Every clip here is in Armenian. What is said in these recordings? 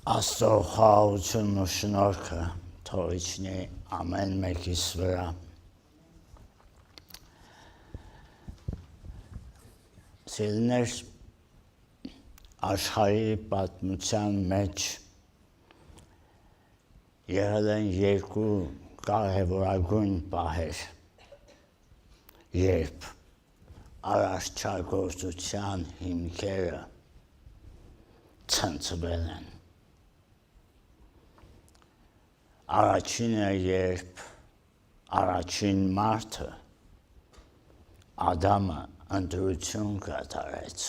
Աստծո խաղաղությունն ու շնորհքը թող իջնի ամեն մեկիս վրա։ Սիրելիներ, աշխարհի պատմության մեջ եղել են երկու կարևորագույն պահեր, երբ արարչագործության հիմքերը ցնցվել են։ Առաջինը, երբ առաջին մարդը Ադամը ընտրություն կատարեց։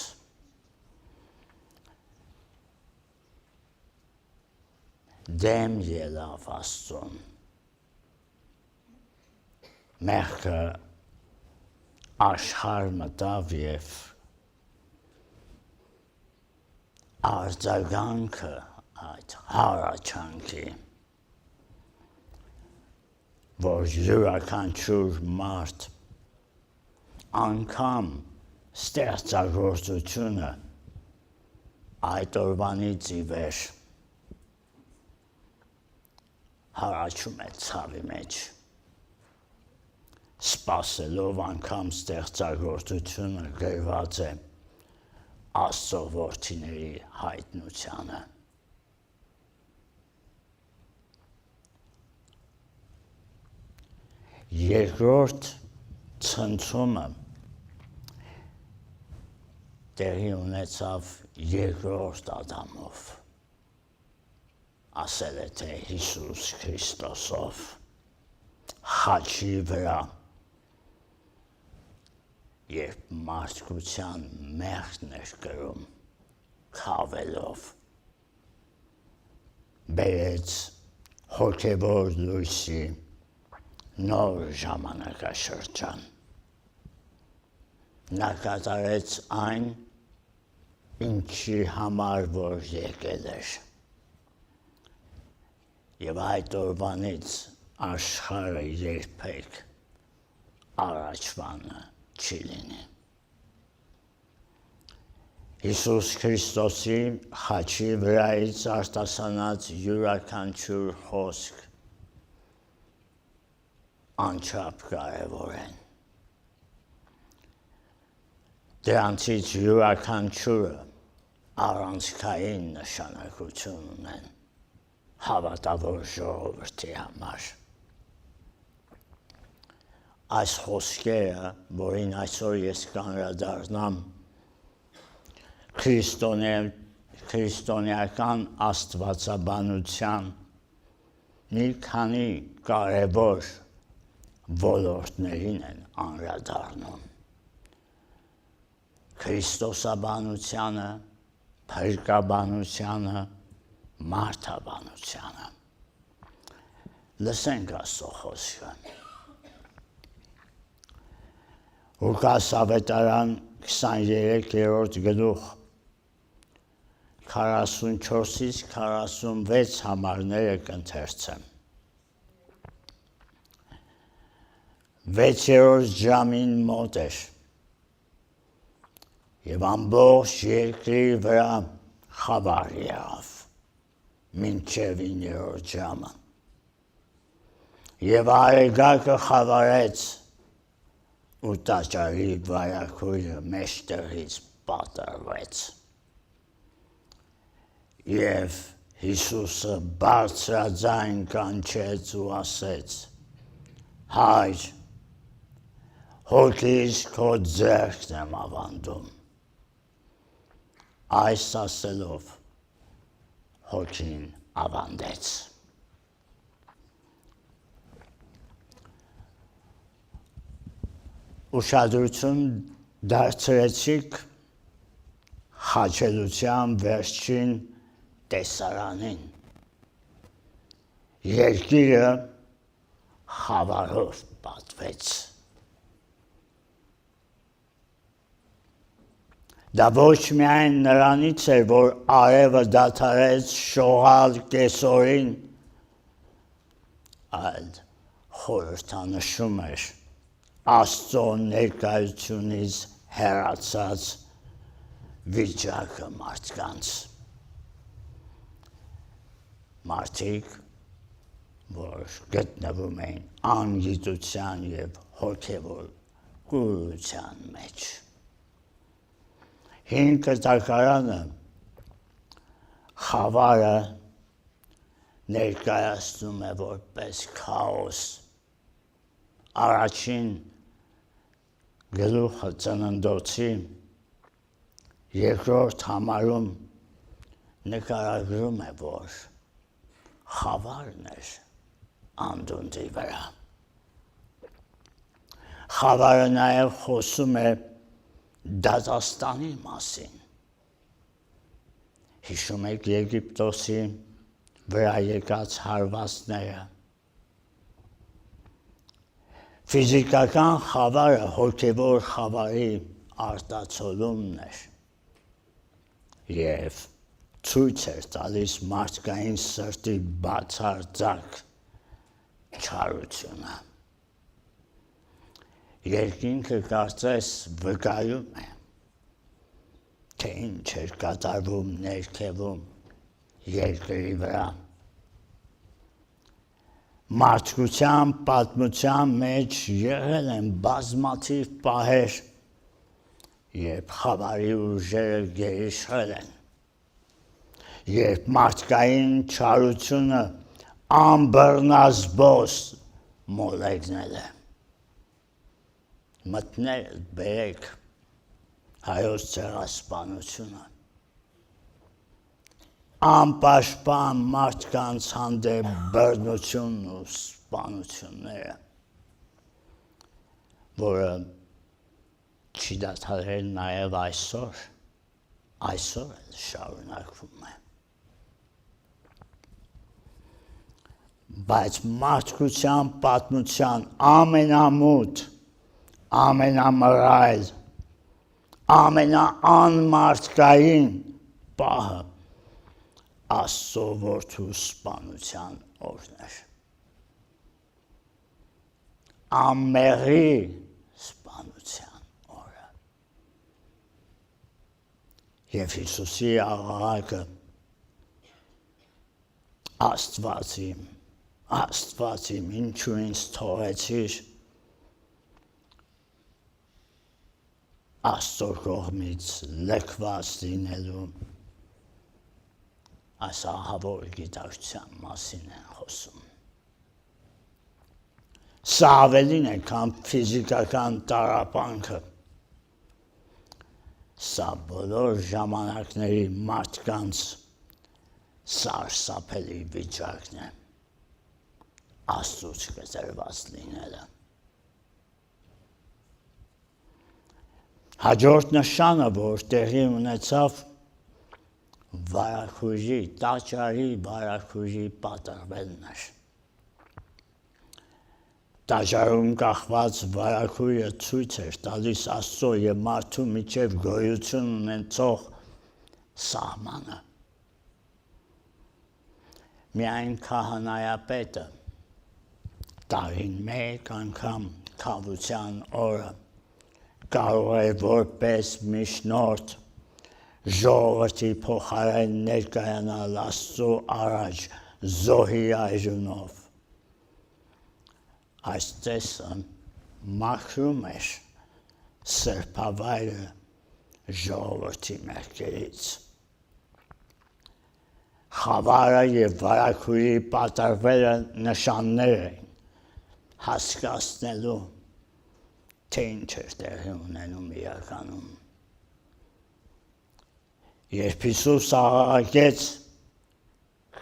Դեմ ելավ Աստծուն։ Մեղքը աշխարհ մտավ և արձագանքը այդ հառաչանքի, որ յուրաքանչյուր մարդ անգամ ստեղծագործությունը այդ օրվանից ի վեր հառաչում է ցավի մեջ, սպասելով անգամ ստեղծագործությունը գրված է Աստծո որդիների հայտնությանը։ Երկրորդ ցնցումը տեղի ունեցավ երկրորդ Ադամով, ասել է թե Հիսուս Քրիստոսով, խաչի վրա, երբ մարդկության մեղքն էր կրում քավելով, բերեց հոգևոր լույսի նոր ժամանակաշրջան։ Նա կատարեց այն, ինչի համար որ եկել էր, և այդ օրվանից աշխարհը երբեք առաջվանը չի լինի։ Հիսուս Քրիստոսի խաչի վրայից արտասանած յուրաքանչյուր խոսք անչափ կարևոր են։ Դրանցից յուրաքանչյուրը առանցքային նշանակություն ունեն հավատավոր ժողովրդի համար։ Այս խոսքերը, որին այսօր ես կանդրադառնամ, քրիստոնեական աստվածաբանության մի քանի կարևոր ոլորտներին են անդրադառնում. քրիստոսաբանությանը, փրկաբանությանը, մարդաբանությանը։ Լսենք Աստծո խոսքը։ Ղուկաս ավետարան 23-րդ գլուխ 44-ից 46 համարները կընթերցեմ։ 6-րդ ժամին մոտ էր, և ամբողջ երկրի վրա խավար եղավ, մինչև 9-րդ ժամը, և արեգակը խավարեց, ու տաճարի վայրագույրը մեջտեղից պատռվեց, և Հիսուսը բարձրաձայն կանչեց ու ասեց. Հայր, հոգիս քո ձեռքն եմ ավանդում։ Այս ասելով հոգին ավանդեց։ Ուշադրություն դարձրեցիք խաչելության վերջին տեսարանին։ Երկիրը խավարով պատվեց։ Դա ոչ միայն նրանից էր, որ արևը դադարեց շողալ կեսօրին, այլ խորհրդանշում էր Աստծո ներկայությունից հեռացած վիճակը մարդկանց։ մարդիկ, որ գտնվում էին անգիտության և հոգևոր կուրության մեջ։ Հին կտակարանը խավարը ներկայացնում է որպես քաոս։ Առաջին գլուխը ծննդոցի, երկրորդ համարում նկարագրում է, որ խավարն էր անդունդի վրա։ Խավարը նաև խոսում է դատաստանի մասին։ Հիշում եք Եգիպտոսի վրա եկած հարվածները։ Ֆիզիկական խավարը հոգևոր խավարի արտացոլումն էր և ցույց էր տալիս մարդկային սրտի բացարձակ չարությունը։ Երկինքը կարծես վկայում է, թե ինչ էր կատարվում ներքևում երկրի վրա։ Մարդկության պատմության մեջ եղել են բազմաթիվ պահեր, երբ խավարի ուժերը գերիշխել են, երբ մարդկային չարությունը անբռնազբոս մոլեգնել է։ Մտներդ բերեք հայոց ցեղասպանությունը, անպաշտպան մարդկանց հանդեպ բռնությունն ու սպանությունները, որը չի դադարել նաև այսօր էլ շարունակվում է։ Բայց մարդկության պատմության ամենամութ, ամենամռայլ, ամենաանմարդկային պահը Աստծո որդու սպանության օրն էր։ Անմեղի սպանության օրը։ Եվ Հիսուսի աղաղակը Աստված իմ, ինչու ինձ թողեցիր, Աստծո կողմից լքված լինելու այս ահավոր գիտակցության մասին են խոսում։ Սա ավելին է, քան ֆիզիկական տառապանքը։ Սա բոլոր ժամանակների մարդկանց սարսափելի վիճակն է, Աստծուց կտրված լինելը։ Հաջորդ նշանը, որ տեղի ունեցավ, վարագույրի, տաճարի վարագույրի պատրվելն էր։ Տաճարում կախված վարագույրը ցույց էր տալիս Աստծո և մարդու միջև գոյություն ունեցող սահմանը։ Միայն քահանայապետը տարին մեկ անգամ քավության օրը կարող է որպես միջնորդ ժողովրդի փոխարեն ներկայանալ Աստծո առաջ զոհի այրունով։ Այս ծեսը մաքրում էր սրբավայրը ժողովրդի մեղքերից։ Խավարը և վարագույրի պատրվելը նշաններ էին հասկացնելու, թե ինչ էր տեղի ունենում իրականում։ Երբ Հիսուս աղաղակեց,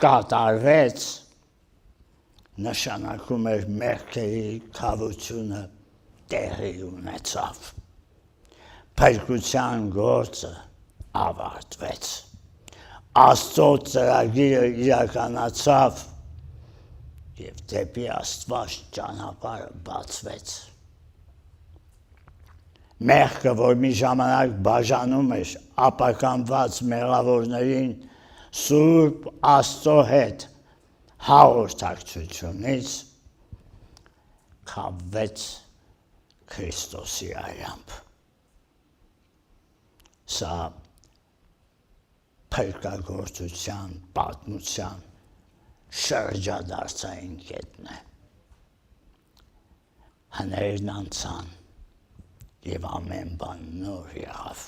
կատարվեց, նշանակում էր մեղքերի քավությունը տեղի ունեցավ։ Փրկության գործը ավարտվեց։ Աստծո ծրագիրը իրականացավ և դեպի Աստված ճանապարհը բացվեց։ Մեղքը, որ մի ժամանակ բաժանում էր ապականված մեղավորներին Սուրբ Աստծո հետ հաղորդակցությունից, քավվեց Քրիստոսի արյամբ։ Սա փրկagorցության պատմության շրջադարձային կետն է։ Հներն անցան և ամեն բան նոր եղավ։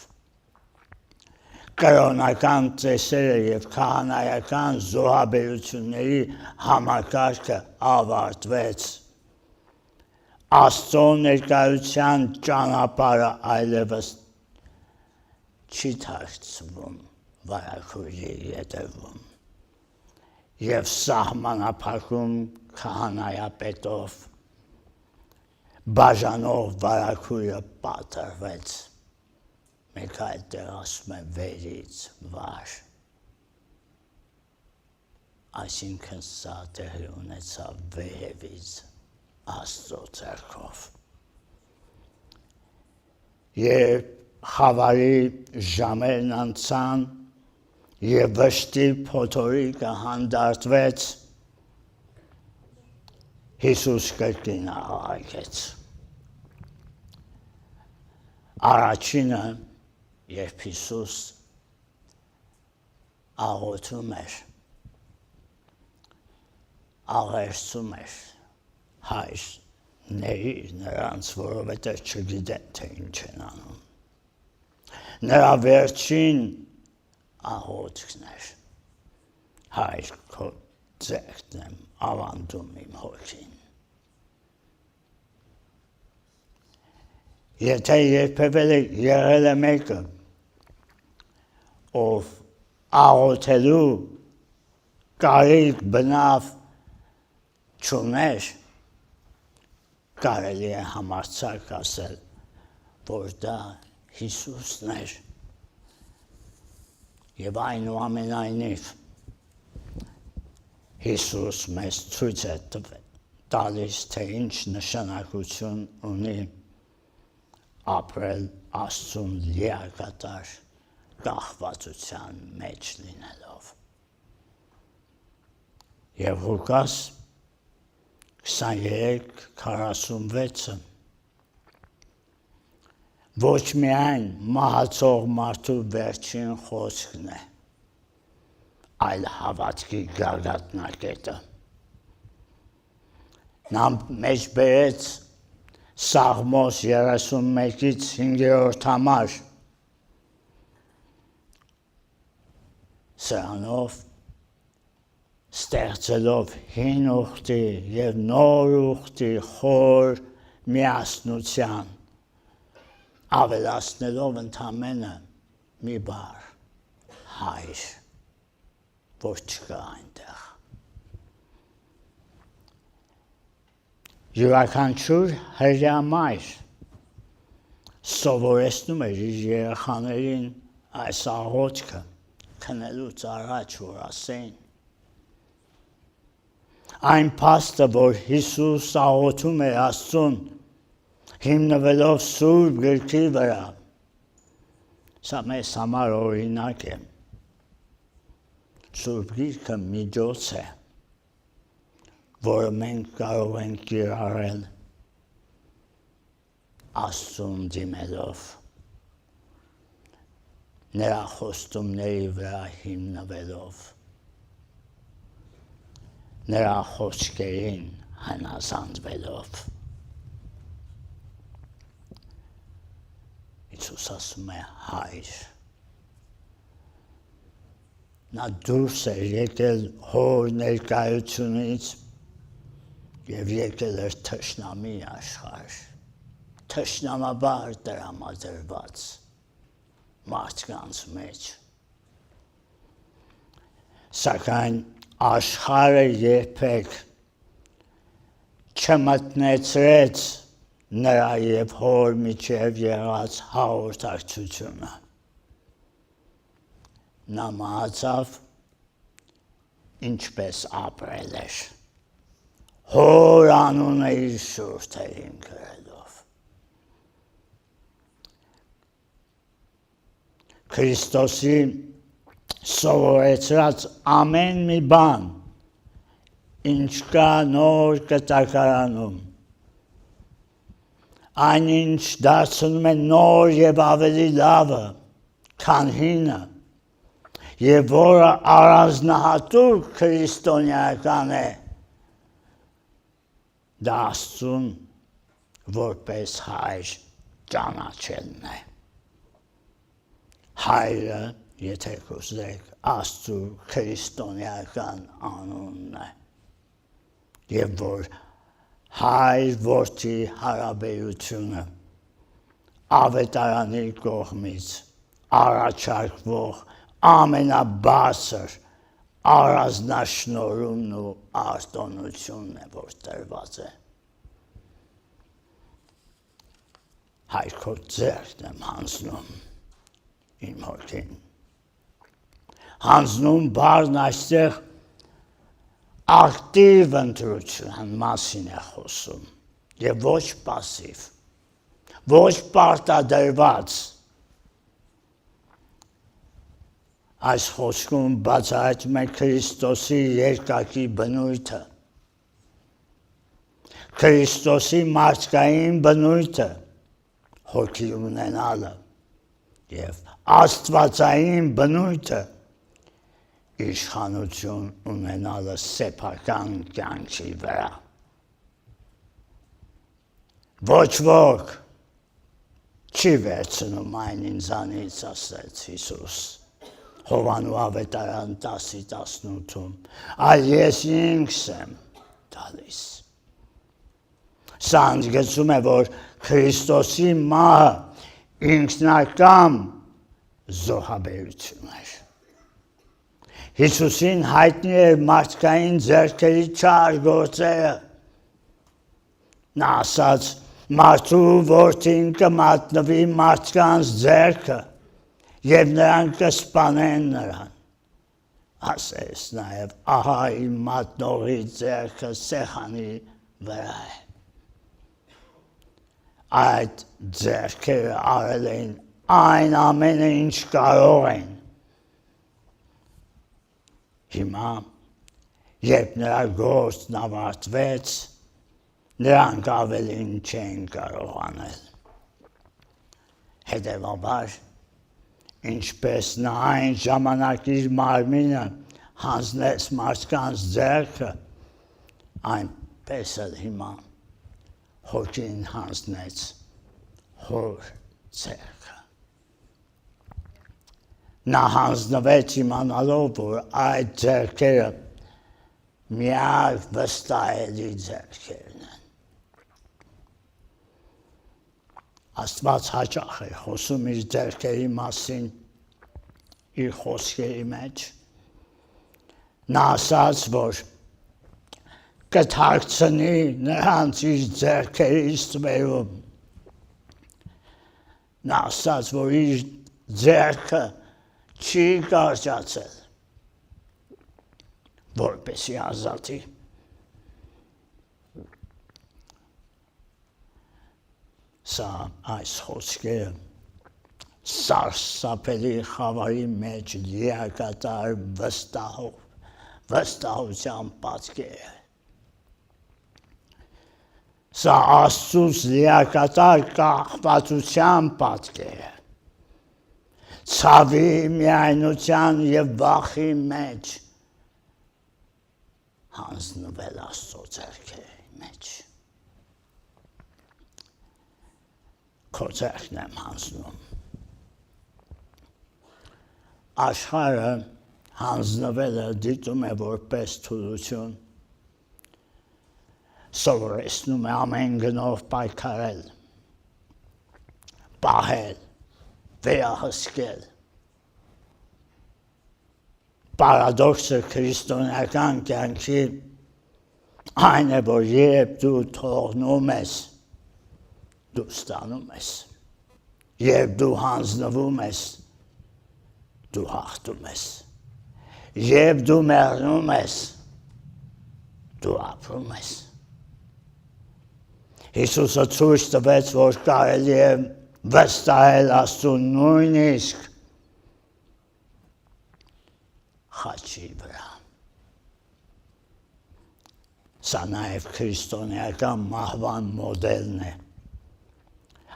Կրոնական ծեսերը և քահանայական զոհաբերությունների համակարգը ավարտվեց։ Աստծո ներկայության ճանապարհը այլևս չի թաքցվում վարագույրի ետևում և սահմանափակում քահանայապետով բաժանող վարագույրը պատռվեց։ Մեկ այլ տեղ ասում է վերից վար։ Այսինքն սա տեղի ունեցավ վերևից Աստծո ձեռքով։ Երբ խավարի ժամերն անցան և վշտի փոթորիկը հանդարտվեց, Հիսուս կրկին աղաղակեց։ Առաջինը, երբ Հիսուս աղոթում էր, աղերսում էր, Հայր, ների նրանց, որովհետև չգիտեն, թե ինչ են անում։ Նրա վերջին աղոթքն էր, Հայր, քո ձեռքն եմ ավանդում իմ հոգին։ Եթե երբևէ եղել է մեկը, ով աղոթելու կարիք բնավ չուներ, կարելի է համարձակ ասել, որ դա Հիսուսն էր։ Եվ այնուամենայնիվ Հիսուս մեզ ցույց է տալիս, թե ինչ նշանակություն ունի ապրել Աստծուն լիակատար կախվածության մեջ լինելով։ Եվ Ղուկաս 23:46-ը ոչ միայն մահացող մարդու վերջին խոսքն է, այլ հավատքի գագաթնակետը։ Նա մեջ բերեց Սաղմոս 31-ից 5-րդ համար, սրանով ստեղծելով հին ուխտի և նոր ուխտի խոր միասնության, ավելացնելով ընդամենը մի բառ, Հայր, որ չկա այնտեղ։ Յուրաքանչյուր հրամայր սովորեցնում էր իր երեխաներին այս աղոթքը քնելուց առաջ, որ ասեին։ Այն փաստը, որ Հիսուս աղոթում էր Աստծուն, հիմնվելով Սուրբ Գրքի վրա, սա մեզ համար օրինակ է։ Սուրբ Գիրքը միջոց է, որը մենք կարող ենք կիրառել Աստծուն դիմելով, նրա խոստումների վրա հիմնվելով, նրա խոսքերին հնազանդվելով։ Հիսուս ասում է Հայր։ Նա դուրս էր եկել հոր ներկայությունից և եկել էր թշնամի աշխարհ, թշնամաբար տրամադրված մարդկանց մեջ։ Սակայն աշխարհը երբեք չմտնեցրեց նրա և հոր միջև եղած հաղորդակցությունը։ Նա մահացավ, ինչպես ապրել էր, հոր անունը իր շուրթերին գրելով։ Քրիստոսի սովորեցրած ամեն մի բան, ինչ կա նոր կտակարանում, այնինչ դարձնում է նոր և ավելի լավը, քան հինը, եւ որը առանձնահատուկ քրիստոնեական է, դա Աստծուն որպես հայր ճանաչելն է։ Հայրը, եթե կուզեք, Աստծու քրիստոնեական անունն է, եւ որ հայր-որդի հարաբերությունը ավետարանի կողմից առաջարկվող ամենաբարձր առանձնաշնորհումն ու արտոնությունն է, որ տրված է։ Հայրքո ձեռքն եմ հանձնում իմ հոգին։ Հանձնում բառն այստեղ ակտիվ ընտրության մասին է խոսում եւ ոչ պասիվ, ոչ պարտադրված։ Այս խոսքում բացահայտում է Քրիստոսի երկակի բնույթը, Քրիստոսի մարդկային բնույթը, հոգի ունենալը եւ աստվածային բնույթը, իշխանություն ունենալը սեփական կյանքի վրա։ Ոչ ոք չի վերցնում այն ինձանից, ասեց Հիսուս Հովանու ավետարան 10:18-ում, այլ ես ինքս եմ տալիս։ Սա ընդգծում է, որ Քրիստոսի մահը ինքնակամ զոհաբերություն էր։ Հիսուսին հայտնի էր մարդկային ձեռքերի չար գործերը։ Նա ասաց, մարդու որդին կմատնվի մարդկանց ձեռքը եւ նրանք կսպանեն նրան։ Ասես նաեւ ահա իմ մատնողի ձեռքը սեղանի վրա է։ Այդ ձեռքերը արել են այն ամենը, ինչ կարող են։ Հիմա, երբ նրա գործն ավարտվեց, նրանք ավելին չեն կարող անել։ Հետևաբար, ինչպես նա այն ժամանակ իր մարմինը հանձնեց մարդկանց ձեռքը, այնպես էլ հիմա հոգին հանձնեց հոր ձեռքը։ Նա հանձնվեց իմանալով, որ այդ ձեռքերը միակ վստահելի ձեռքերն են։ Աստված հաճախ է խոսում իր ձեռքերի մասին իր խոսքերի մեջ։ Նա ասաց, որ կթաքցնի նրանց իր ձեռքերից տվերում։ Նա ասաց, որ իր ձեռքը չի կարճացել, որպեսզի ազատի։ Սա այս խոսքերը սարսափելի խավարի մեջ լիակատար վստահության պատկեր է։ Սա Աստծուց լիակատար կախվածության պատկեր է։ Ցավի, միայնության եւ վախի մեջ հանձնվել Աստծո ձեռքերի մեջ։ Քո ձեռքն եմ հանձնում։ Աշխարհը հանձնվելը դիտում է որպես թուլություն, սովորեցնում է ամեն գնով պայքարել, պահել, վերահսկել։ Պարադոքսը քրիստոնեական կյանքի այն է, որ երբ դու թողնում ես, դու ստանում ես, երբ դու հանձնվում ես, դու հաղթում ես, երբ դու մեռնում ես, դու ապրում ես։ Հիսուսը ցույց տվեց, որ կարելի է վստահել Աստծուն նույնիսկ խաչի վրա։ Սա նաև քրիստոնեական մահվան մոդելն է։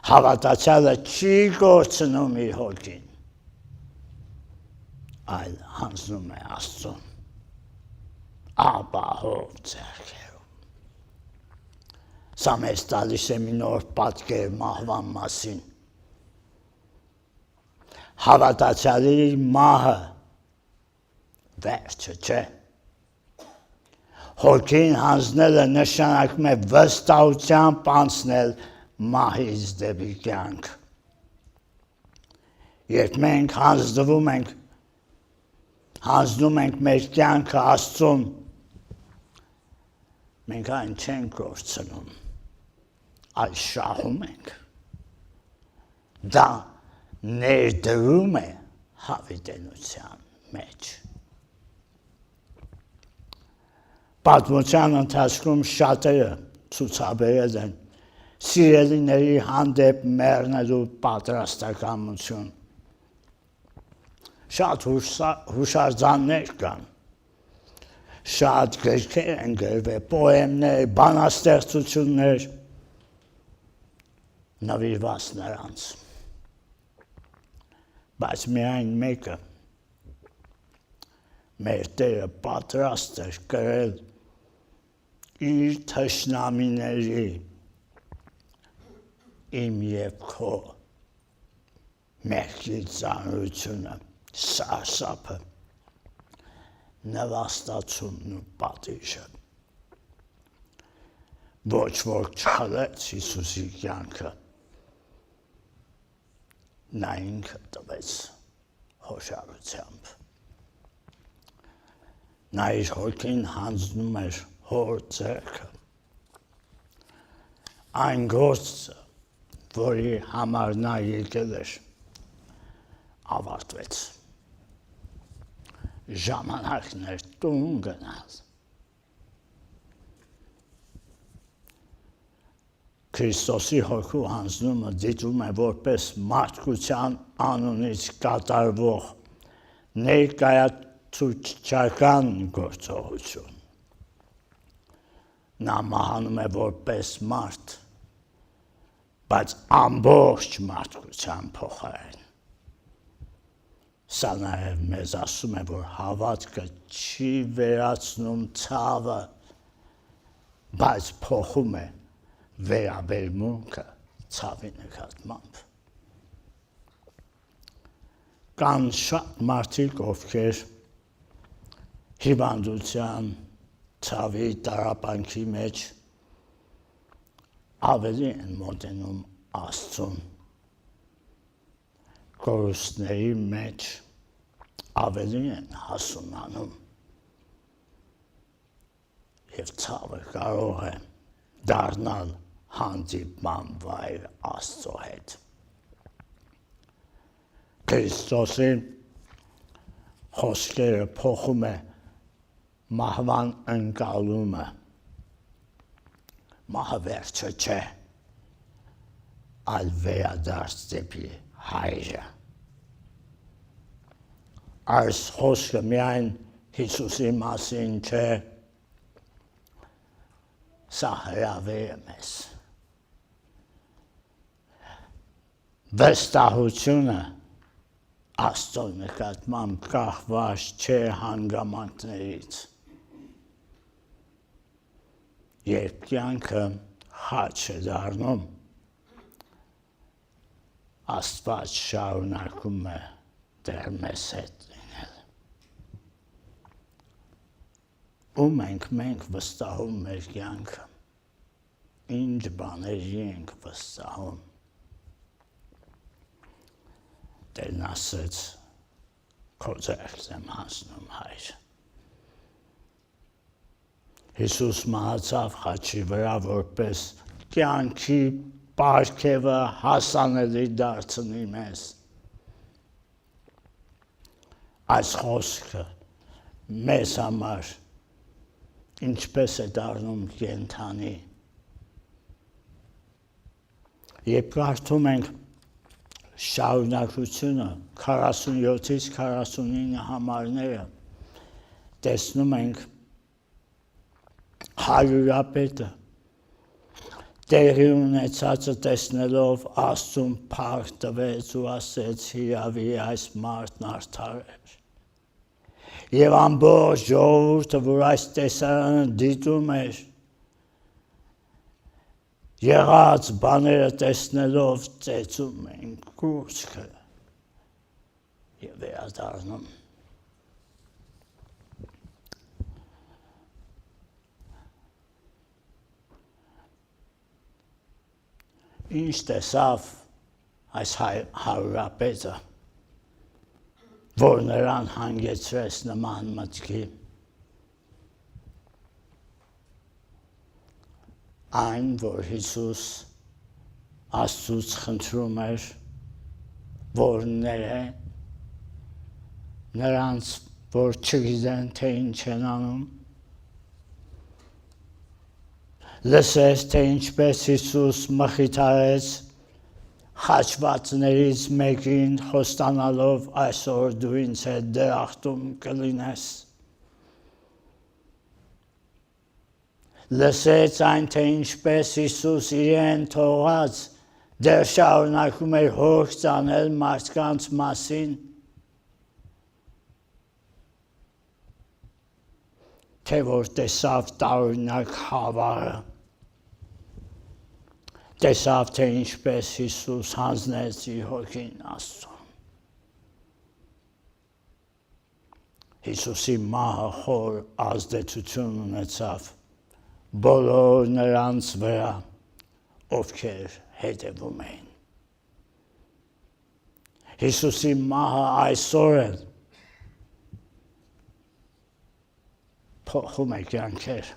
Հավատացյալը չի կորցնում իր հոգին, այլ հանձնում է Աստծուն, ապահով ձեռքերում։ Սա մեզ տալիս է մի նոր պատկեր մահվան մասին։ Հավատացյալի մահը վերջը չէ։ Հոգին հանձնելը նշանակում է վստահությամբ անցնել մահից դեպի կյանք։ Երբ մենք հանձնում ենք մեր կյանքը Աստծուն, մենք այն չենք կորցնում, այլ շահում ենք։ Դա ներդրում է հավիտենության մեջ։ Պատմության ընթացքում շատերը ցուցաբերել են սիրելիների հանդեպ մեռնելու պատրաստակամություն։ Շատ հուշարձաններ կան, շատ գրքեր են գրվել, պոեմներ, բանաստեղծություններ նվիրված նրանց։ Բայց միայն մեկը մեր Տերը պատրաստ էր կրել իր թշնամիների իմ և քո մեղքի ծանրությունը, սարսափը, նվաստացումն ու պատիժը։ Ոչ որ չխլեց Հիսուսի կյանքը, նա ինքը տվեց հոշարությամբ։ Նա իր հոգին հանձնում էր հոր ձեռքը։ Այն գործը, որի համար նա եկել էր, ավարտվեց։ Ժամանակն էր տուն գնալ։ Քրիստոսի հոգու հանձնումը դիտում է որպես մարդկության անունից կատարվող ներկայացուցչական գործողություն։ Նա մահանում է որպես մարդ, բայց ամբողջ մարդկության փոխարեն։ Սա նաև մեզ ասում է, որ հավատքը չի վերացնում ցավը, բայց փոխում է վերաբերմունքը ցավի նկատմամբ։ Կան շատ մարդիկ, ովքեր հիվանդության, ցավի, տառապանքի մեջ ավելի են մոտենում Աստծուն, կորուստների մեջ ավելի են հասունանում, և ցավը կարող է դառնալ հանդիպման վայր Աստծո հետ։ Քրիստոսի խոսքերը փոխում է մահվան ընկալումը։ Մահը վերջը չէ, այլ վերադարձ դեպի Հայրը։ Այս խոսքը միայն Հիսուսի մասին չէ, սա հրավեր է մեզ։ Վստահությունը Աստծո նկատմամբ կախված չէ հանգամանքներից։ Երբ կյանքը խաչ է դառնում, Աստված շարունակում է դեռ մեզ հետ լինել։ Ում ենք մենք վստահում մեր կյանքը, ինչ բաների ենք վստահում։ Տերն ասեց, քո ձեռքս եմ հանձնում, Հայր։ Հիսուս մահացավ խաչի վրա, որպես կյանքի պարգևը հասանելի դարձնի մեզ։ Այս խոսքը մեզ համար ինչպես է դառնում կենդանի։ Երբ կարդում ենք շարունակությունը 47-ից 49 համարները, տեսնում ենք հարյուրապետը տեղի ունեցածը տեսնելով Աստծուն փառք տվեց ու ասեց՝ հիրավի այս մարդն արդար էր, Եվ ամբողջ ժողովուրդը, որ այս տեսարանը դիտում էր, եղած բաները տեսնելով ծեծում էին կուրծքը եւ վերադառնում։ Ինչ տեսավ այս հարուրապետը, որ նրան հանգեցրեց նման մտքի։ Այն, որ Հիսուս Աստծուց խնդրում էր, որ նրանց, որ չգիտեն, թե ինչ են անում, լսեց, թե ինչպես Հիսուս մխիթարեց խաչվածներից մեկին, խոստանալով այսօր դու ինձ հետ դրախտում կլինես։ Լսեց այն, թե ինչպես Հիսուս իրեն թողած դեռ շարունակում էր հոգ ծանել մարդկանց մասին, թե որ տեսավ տարօրինակ խավարը, տեսավ, թե ինչպես Հիսուս հանձնեց իր հոգին Աստծուն։ Հիսուսի մահը խոր ազդեցություն ունեցավ բոլոր նրանց վրա, ովքեր հետևում էին։ Հիսուսի մահը այսօր էլ փոխում է կյանքեր,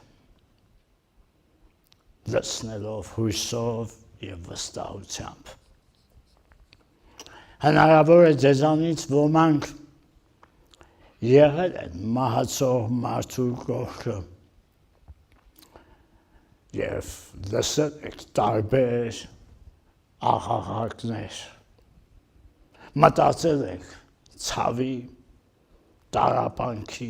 լցնելով հույսով եւ վստահությամբ։ Հնարավոր է ձեզանից ոմանք եղել են մահացող մարդու կողքը եւ լսել եք տարբեր աղաղակներ, մտածել եք ցավի, տառապանքի,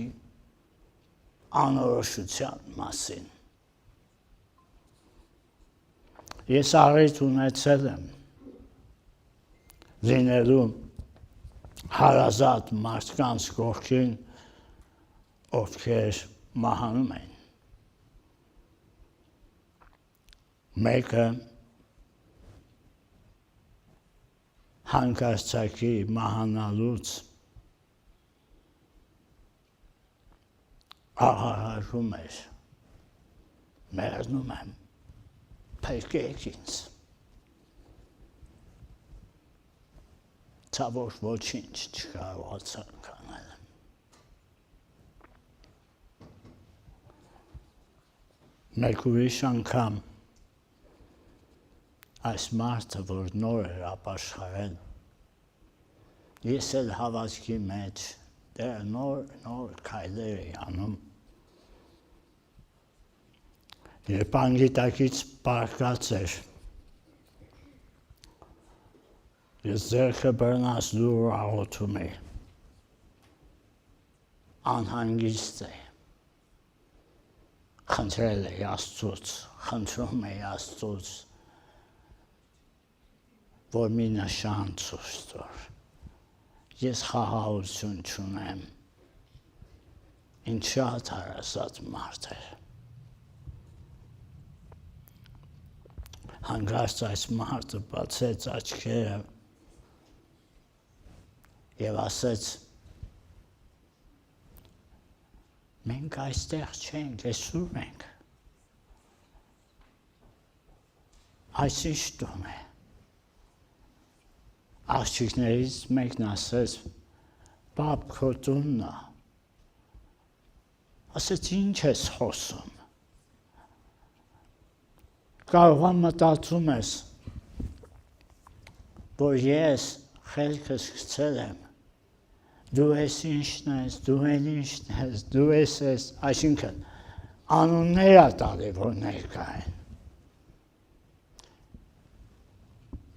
անորոշության մասին։ Ես առիթ ունեցել եմ լինելու հարազատ մարդկանց կողքին, ովքեր մահանում են։ Մեկը հանկարծակի մահանալուց աղաղակում էր, մեռնում եմ, փրկեք ինձ։ Ցավոք ոչինչ չկարողացանք անել։ Մեկ ուրիշ անգամ այս մարդը, որ նոր էր ապաշխարել, ես էլ հավատքի մեջ դեռ նոր քայլեր էի անում, երբ անգիտակից պառկած էր, ես ձեռքը բռնած դուռ աղոթում էի, անհանգիստ էի, խնդրել էի Աստծուց, խնդրում էի Աստծուց, որ մի նշան ցույց տար, ես խաղաղություն չունեմ, ինձ շատ հարազատ մարդ էր։ Հանկարծ այս մարդը բացեց աչքերը եւ ասեց. մենք այստեղ չենք, այսուր ենք։ Այս ինչ տուն է։ Աղջիկներից մեկն ասեց. պապ, քո տունն է։ Ասեց, ինչ ես խոսում։ Կարող եմ մտածում ես, որ ես խելքս գցել եմ, դու ես ինչն ես, դու են ինչն ես, դու ես, այսինքն անուններ ա տալի, որ ներկա են։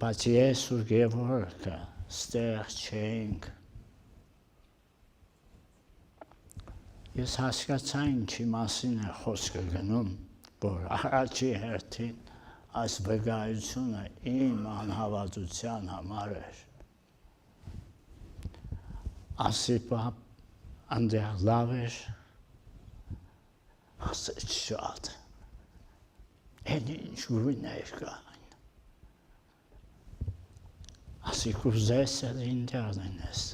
Բայց ես ու Գևորգը ստեղ չենք։ Ես հասկացա ինչի մասին է խոսքը գնում, որ առաջի հերթին այս վկայությունը իմ անհավատության համար էր։ Ասի պապ, Անդեղ լավ էր, ասեց շատ, են ինչ գույներ կային, ասիկ ուզես էլ ինդեղ նենես,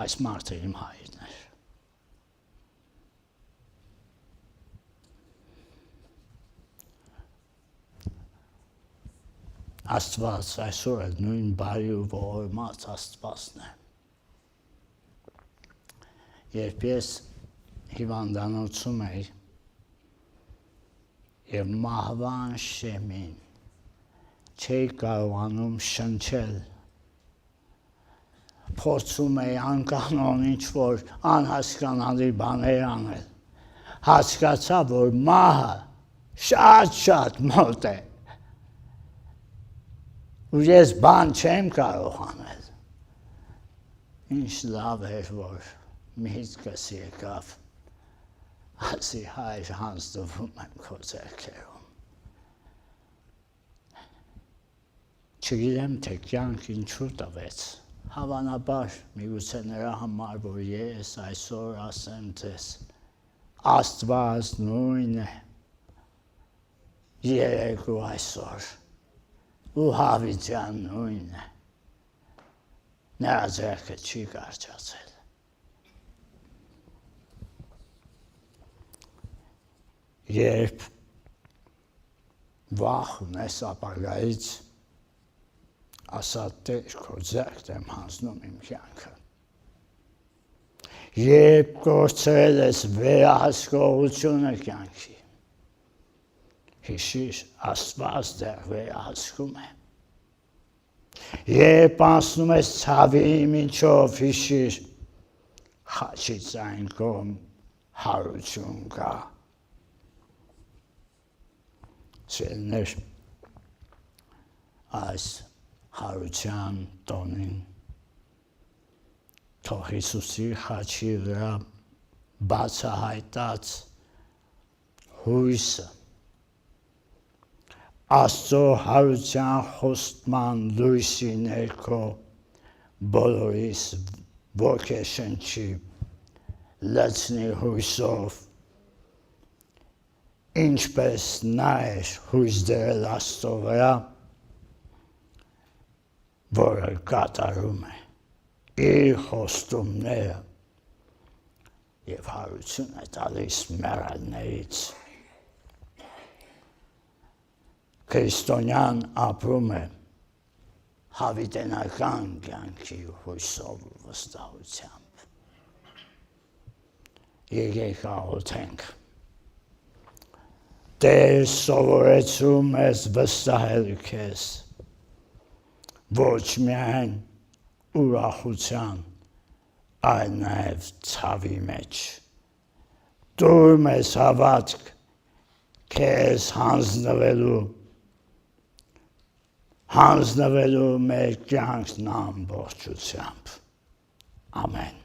այս մարդը իմ հայրն էր, Աստված այսօր էլ նույն բարի ու ողորմած Աստվածն է։ Երբ ես հիվանդանոցում էի եւ մահվան շեմին չէի կարողանում շնչել, փորձում էի անկանոն ինչ-որ անհասկանալի բաներ անել, հասկացա, որ մահը շատ մոտ է, ու ես բան չեմ կարող անել, ինչ լավ էր, որ միտքս եկավ, ասի հայր հանձնվում եմ քո ձեռքերում, չգիտեմ, թե կյանք ինչու տվեց, հավանաբար միգուցե նրա համար, որ ես այսօր ասեմ ձեզ, Աստված նույն է, երեկ ու այսօր, ու հավիտյան նույն է, նրա ձեռքը չի կարճացել։ Երբ վախ ունես ապագայից, ասա Տեր, քո ձեռքդ եմ հանձնում իմ կյանքը։ Երբ կորցրել ես վերահսկողությունը կյանքի, հիշիր, Աստված դեռ վերահսկում է։ Երբ անցնում ես ցավի միջով, հիշիր, խաչից այն կողմ հարություն կա։ Սիրելիներ, այս հարության տոնին թող Հիսուսի խաչի վրա բացահայտած հույսը Աստծո հարության խոստման լույսի ներքո բոլորիս ոգեշնչի լցնի հույսով, ինչպես նա էր հույս դրել Աստծո վրա, որը կատարում է իր խոստումները եւ հարություն է տալիս մեռելներից։ Քրիստոնյան ապրում է հավիտենական կյանքի հույսով ու վստահությամբ։ Եկեք աղոթենք։ Տեր սովորեցրու մեզ վստահել քեզ, ոչ միայն ուրախության, այլ նաև ցավի մեջ։ Տուր մեզ հավատք քեզ հանձնվելու մեր կյանքն ամբողջությամբ։ Ամեն։